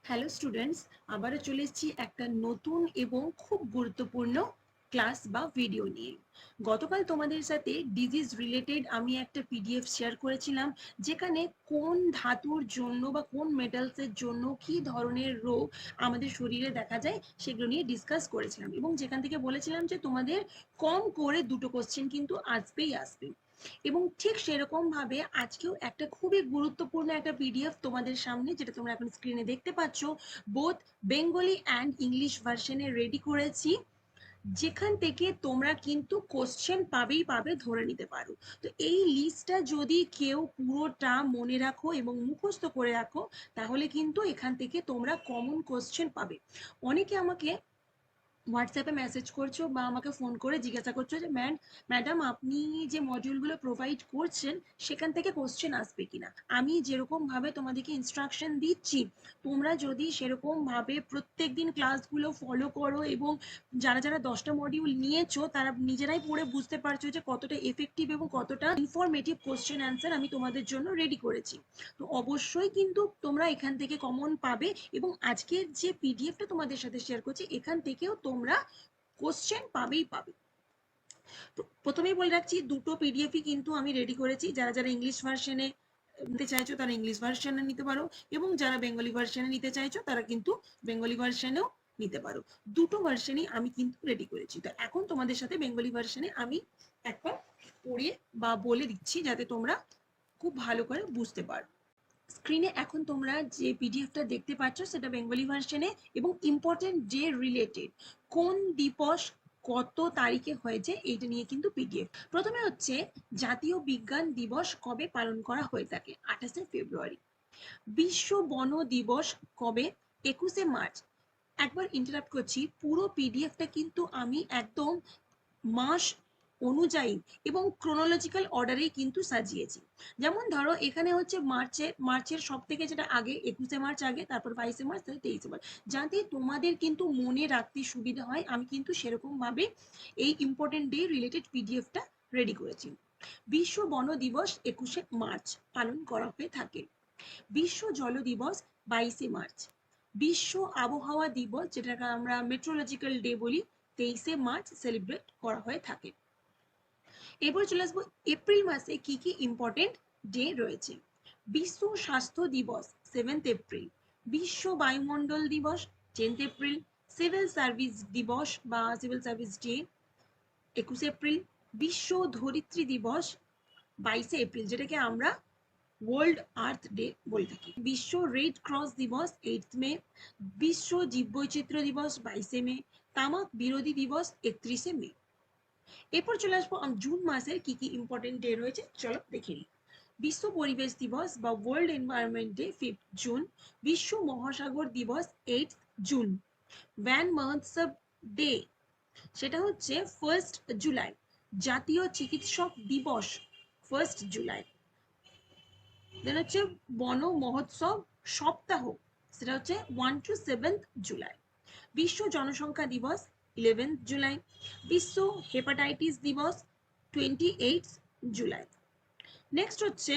Hello students, আবারও চলে এসেছি একটা নতুন এবং খুব গুরুত্বপূর্ণ ক্লাস বা ভিডিও নিয়ে। গতকাল তোমাদের সাথে ডিজিজ রিলেটেড আমি একটা পিডিএফ শেয়ার করেছিলাম, যেখানে কোন ধাতুর জন্য বা কোন মেটালসের জন্য কি ধরনের রোগ আমাদের শরীরে দেখা যায় সেগুলো নিয়ে ডিসকাস করেছিলাম, এবং যেখান থেকে বলেছিলাম যে তোমাদের কম করে দুটো কোশ্চেন কিন্তু আসবেই আসবে। এবং ঠিক সেরকম ভাবে আজকেও একটা খুবই গুরুত্বপূর্ণ একটা পিডিএফ তোমাদের সামনে, যেটা তোমরা এখন স্ক্রিনে দেখতে পাচ্ছ, বোথ বেঙ্গলি অ্যান্ড ইংলিশ ভার্সনে রেডি করেছি, যেখান থেকে তোমরা কিন্তু কোশ্চেন পাবেই পাবে, ধরে নিতে পারো। তো এই লিস্টটা যদি কেউ পুরোটা মনে রাখো এবং মুখস্থ করে রাখো, তাহলে কিন্তু এখান থেকে তোমরা কমন কোশ্চেন পাবে। অনেকে আমাকে হোয়াটসঅ্যাপে মেসেজ করছো বা আমাকে ফোন করে জিজ্ঞাসা করছো যে ম্যাডাম, আপনি যে মডিউলগুলো প্রোভাইড করছেন সেখান থেকে কোশ্চেন আসবে কিনা। আমি যেরকম ভাবে তোমাদেরকে ইনস্ট্রাকশন দিচ্ছি, তোমরা যদি সেরকম ভাবে প্রত্যেক দিন ক্লাসগুলো ফলো করো, এবং যারা যারা 10টা মডিউল নিয়েছো তারা নিজেরাই পড়ে বুঝতে পারছো যে কতটা এফেক্টিভ এবং কতটা ইনফরমেটিভ কোশ্চেন অ্যান্সার আমি তোমাদের জন্য রেডি করেছি। তো অবশ্যই কিন্তু তোমরা এখান থেকে কমন পাবে, এবং আজকের যে পিডিএফটা তোমাদের সাথে শেয়ার করছি এখান থেকেও তোমরা কোশ্চেন পাবেই পাবে। তো প্রথমেই বলে রাখছি, দুটো পিডিএফই কিন্তু আমি রেডি করেছি। যারা যারা ইংলিশ ভার্সনে নিতে চাইছো তারা ইংলিশ ভার্সনে নিতে পারো, এবং যারা বেঙ্গলি ভার্সনে নিতে চাইছো তারা কিন্তু বেঙ্গলি ভার্সনেও নিতে পারো। দুটো ভার্সনই আমি কিন্তু রেডি করেছি। তো এখন তোমাদের সাথে বেঙ্গলি ভার্সনে আমি একবার পড়িয়ে বা বলে দিচ্ছি, যাতে তোমরা খুব ভালো করে বুঝতে পারো। স্ক্রিনে এখন তোমরা যে পিডিএফটা দেখতে পাচ্ছ সেটা বেঙ্গলি ভার্সনে, এবং ইম্পর্টেন্ট ডে রিলেটেড, কোন দিবস কত তারিখে হয়েছে এইটা নিয়ে কিন্তু পিডিএফ। প্রথমে হচ্ছে জাতীয় বিজ্ঞান দিবস কবে পালন করা হয়ে থাকে? 28শে ফেব্রুয়ারি। বিশ্ব বন দিবস কবে? 21শে মার্চ। একবার ইন্টারাপ্ট করছি, পুরো পিডিএফটা কিন্তু আমি একদম মাস অনুযায়ী এবং ক্রোনোলজিক্যাল অর্ডারেই কিন্তু সাজিয়েছি। যেমন ধরো এখানে হচ্ছে মার্চের সব থেকে যেটা আগে, 21শে মার্চ আগে, তারপর 22শে মার্চ, তাহলে 23শে মার্চ, যাতে তোমাদের কিন্তু মনে রাখতে সুবিধা হয়, আমি কিন্তু সেরকম ভাবে এই ইম্পর্টেন্ট ডে রিলেটেড পিডিএফটা রেডি করেছি। বিশ্ব বন দিবস 21শে মার্চ পালন করা হয়ে থাকে। বিশ্ব জল দিবস 22শে মার্চ। বিশ্ব আবহাওয়া দিবস, যেটাকে আমরা মেট্রোলজিক্যাল ডে বলি, 23শে মার্চ সেলিব্রেট করা হয়ে থাকে। এরপর চলে আসবো এপ্রিল মাসে কি কি ইম্পর্টেন্ট ডে রয়েছে। বিশ্ব স্বাস্থ্য দিবস 7th এপ্রিল। বিশ্ব বায়ুমণ্ডল দিবস 10th এপ্রিল। সিভিল সার্ভিস দিবস বা সিভিল সার্ভিস ডে 21শে এপ্রিল। বিশ্ব ধরিত্রী দিবস 22শে এপ্রিল, যেটাকে আমরা ওয়ার্ল্ড আর্থ ডে বলে থাকি। বিশ্ব রেড ক্রস দিবস 8th মে। বিশ্ব জীববৈচিত্র্য দিবস 22শে মে। তামাক বিরোধী দিবস 31শে মে। এরপর চলে আসবো জুন মাসের কি কি ইম্পর্টেন্ট ডে রয়েছে, চলো দেখে নিই। বিশ্ব পরিবেশ দিবস বা world environment day 5th June. বিশ্ব মহাসাগর দিবস 8th জুন। ভ্যান মহোৎসব ডে, সেটা হচ্ছে 1st জুলাই। জাতীয় চিকিৎসক দিবস 1st জুলাই। দেন হচ্ছে বন মহোৎসব সপ্তাহ, সেটা হচ্ছে 1 to 7th জুলাই। বিশ্ব জনসংখ্যা দিবস 11th জুলাই। বিশ্ব হেপাটাইটিস দিবস 28th জুলাই। নেক্সট হচ্ছে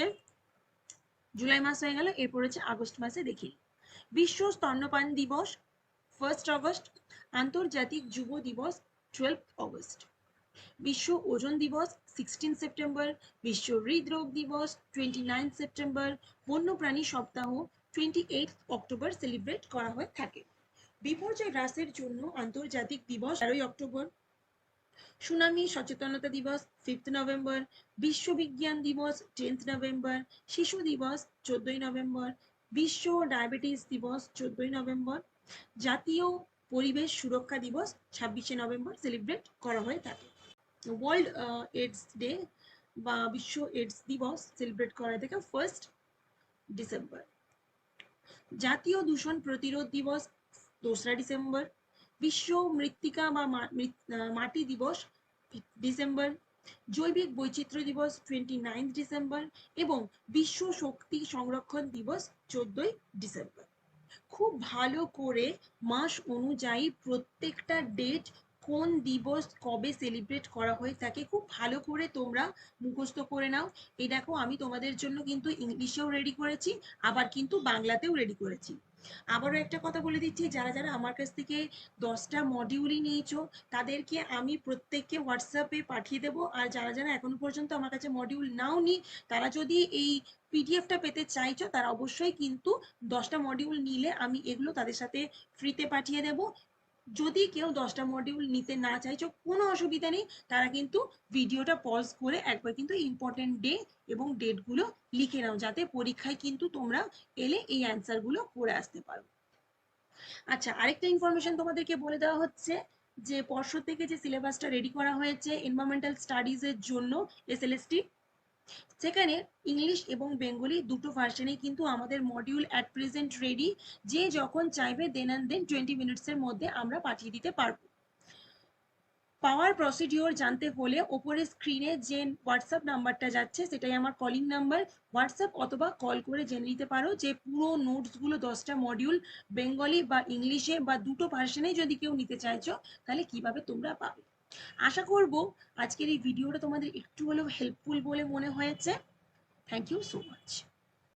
জুলাই মাস হয়ে গেল, এরপর হচ্ছে আগস্ট মাসে দেখি। বিশ্ব স্তন্যপান দিবস 1st অগস্ট। আন্তর্জাতিক যুব দিবস 12th অগস্ট। বিশ্ব ওজন দিবস 16 সেপ্টেম্বর। বিশ্ব হৃদরোগ দিবস 29 সেপ্টেম্বর। বন্যপ্রাণী সপ্তাহ 28 অক্টোবর সেলিব্রেট করা হয়ে থাকে। বিপর্যয় হ্রাসের জন্য আন্তর্জাতিক দিবস 13ই অক্টোবর। সুনামি সচেতনতা দিবস 5th নভেম্বর। বিশ্ব বিজ্ঞান দিবস 10th নভেম্বর। শিশু দিবস 14ই নভেম্বর। বিশ্ব ডায়াবেটিস দিবস 14ই নভেম্বর। জাতীয় পরিবেশ সুরক্ষা দিবস 26শে নভেম্বর সেলিব্রেট করা হয়ে থাকে। ওয়ার্ল্ড এইডস ডে বা বিশ্ব এইডস দিবস সেলিব্রেট করা হয়ে থাকে 1st ডিসেম্বর। জাতীয় দূষণ প্রতিরোধ দিবস 2রা ডিসেম্বর। বিশ্ব মৃত্তিকা বা মাটি দিবস ডিসেম্বর। জৈবিক বৈচিত্র্য দিবস 29 ডিসেম্বর, এবং বিশ্ব শক্তি সংরক্ষণ দিবস 14ই ডিসেম্বর। খুব ভালো করে মাস অনুযায়ী প্রত্যেকটা ডেট কোন দিবস কবে সেলিব্রেট করা হয়ে থাকে খুব ভালো করে তোমরা মুখস্থ করে নাও। এই দেখো, আমি তোমাদের জন্য কিন্তু ইংলিশেও রেডি করেছি, আবার কিন্তু বাংলাতেও রেডি করেছি। আবারও একটা কথা বলে দিচ্ছি, যারা যারা আমার কাছ থেকে 10টা মডিউলই নিয়েছো তাদেরকে আমি প্রত্যেককে হোয়াটসঅ্যাপে পাঠিয়ে দেবো। আর যারা যারা এখনো পর্যন্ত আমার কাছে মডিউল নাও নি, তারা যদি এই পিডিএফটা পেতে চাইছো তারা অবশ্যই কিন্তু 10টা মডিউল নিলে আমি এগুলো তাদের সাথে ফ্রিতে পাঠিয়ে দেবো। যদি কেউ 10টা মডিউল নিতে না চাইছো কোনো অসুবিধা নেই, তারা কিন্তু ভিডিওটা পজ করে একবার কিন্তু ইম্পর্টেন্ট ডে এবং ডেটগুলো লিখে নাও, যাতে পরীক্ষায় কিন্তু তোমরা এলে এই অ্যান্সারগুলো করে আসতে পারো। আচ্ছা, আরেকটা ইনফরমেশন তোমাদেরকে বলে দেওয়া হচ্ছে যে পর্ষদ থেকে যে সিলেবাসটা রেডি করা হয়েছে এনভায়রনমেন্টাল স্টাডিজ এর জন্য, এসএলএসটি, সেখানে ইংলিশ এবং বেঙ্গলি দুটো ভার্সনেই কিন্তু আমাদের মডিউল অ্যাট প্রেজেন্ট রেডি। যে যখন চাইবে দেন অ্যান্ড দেন 20 মিনিটসের মধ্যে আমরা পাঠিয়ে দিতে পারবো। পাওয়ার প্রসিডিওর জানতে হলে ওপরে স্ক্রিনে যে হোয়াটসঅ্যাপ নাম্বারটা যাচ্ছে সেটাই আমার কলিং নাম্বার, হোয়াটসঅ্যাপ অথবা কল করে জেনে নিতে পারো যে পুরো নোটসগুলো 10টা মডিউল বেঙ্গলি বা ইংলিশে বা দুটো ভার্সনে যদি কেউ নিতে চাইছো তাহলে কিভাবে তোমরা পাবে। আশা করব আজকের এই ভিডিওটা তোমাদের একটু হলেও হেল্পফুল বলে মনে হয়েছে। Thank you so much.